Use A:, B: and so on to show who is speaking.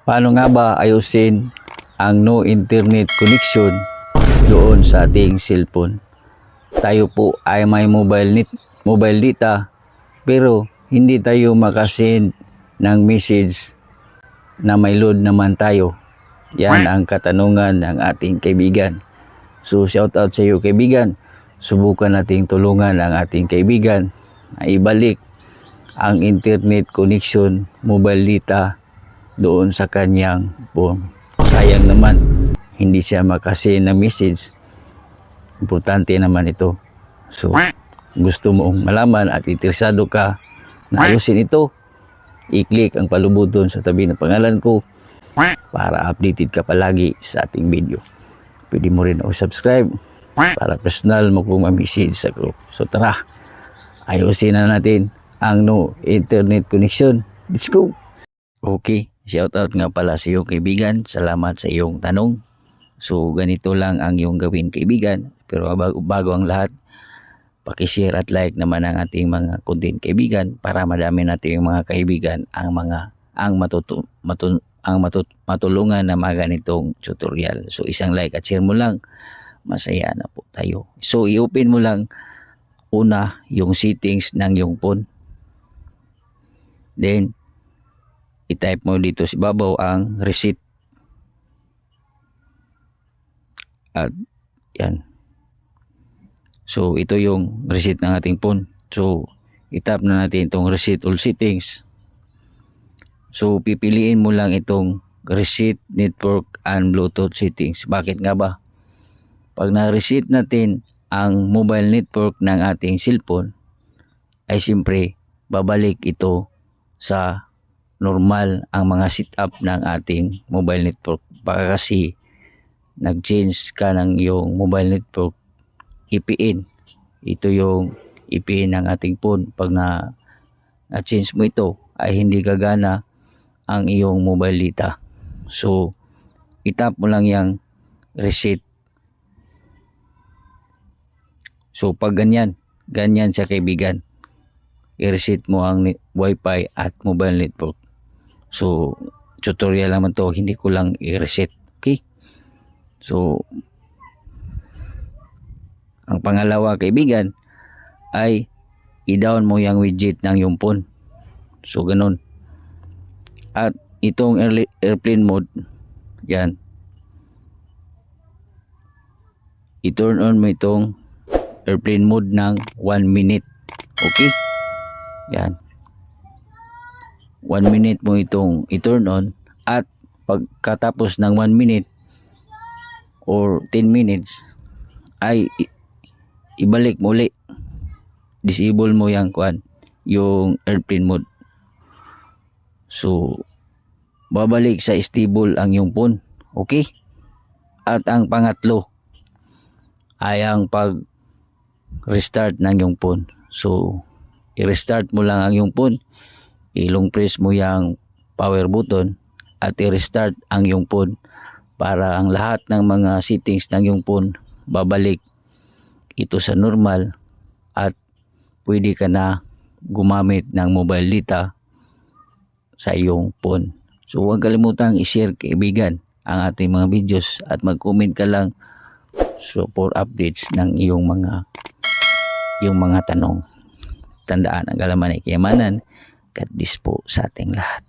A: Paano nga ba ayusin ang no internet connection doon sa ating cellphone? Tayo po ay may mobile data pero hindi tayo makasend ng message na may load naman tayo. Yan ang katanungan ng ating kaibigan. So shout out sa iyo kaibigan. Subukan nating tulungan ang ating kaibigan na ibalik ang internet connection, mobile data doon sa kanyang phone. Sayang naman, hindi siya makasend na message. Importante naman ito. So, gusto mong malaman at interesado ka na ayusin ito, i-click ang palubuton sa tabi ng pangalan ko para updated ka palagi sa ating video. Pwede mo rin ako subscribe para personal mo kong ma-message sa group. So tara, ayusin na natin ang no internet connection. Let's go! Okay, shout out nga pala sa iyo kaibigan. Salamat sa iyong tanong. So ganito lang ang iyong gawin kaibigan. Pero bago ang lahat, paki-share at like naman ang ating mga content kaibigan para madami natin yung mga kaibigan ang matulungan na mga ganitong tutorial. So isang like at share mo lang, masaya na po tayo. So i-open mo lang una yung settings ng iyong phone. Then i-type mo dito sa babaw ang reset. At yan. So ito yung reset ng ating phone. So i-tap na natin itong reset all settings. So pipiliin mo lang itong reset network and bluetooth settings. Bakit nga ba? Pag na-reset natin ang mobile network ng ating cellphone, ay siyempre babalik ito sa normal ang mga setup ng ating mobile network. Baka kasi nag-change ka ng iyong mobile network IPN. Ito yung IPN ng ating phone. Pag na-change mo ito ay hindi gagana ang iyong mobile data. So itap mo lang yung reset. So pag ganyan siya kaibigan, i-reset mo ang wifi at mobile network. So tutorial naman to, hindi ko lang i-reset. Okay, so ang pangalawa kaibigan ay i-down mo yung widget ng yung phone. So ganun. At itong airplane mode, yan, i-turn on mo itong airplane mode ng 1 minute. Okay, yan, 1 minute mo itong i-turn on. At pagkatapos ng 1 minute or 10 minutes ay ibalik mo ulit, disable mo yung airplane mode. So babalik sa stable ang yung phone. Okay, at ang pangatlo ay ang pag restart ng yung phone. So i-restart mo lang ang yung phone, ilong press mo yung power button at i-restart ang yung phone para ang lahat ng mga settings ng yung phone babalik ito sa normal at pwede ka na gumamit ng mobile data sa iyong phone. So huwag kalimutang i-share kaibigan ang ating mga videos at mag-comment ka lang for updates ng iyong mga tanong. Tandaan, ang kalaman ay kayamanan. God bless po sa ating lahat.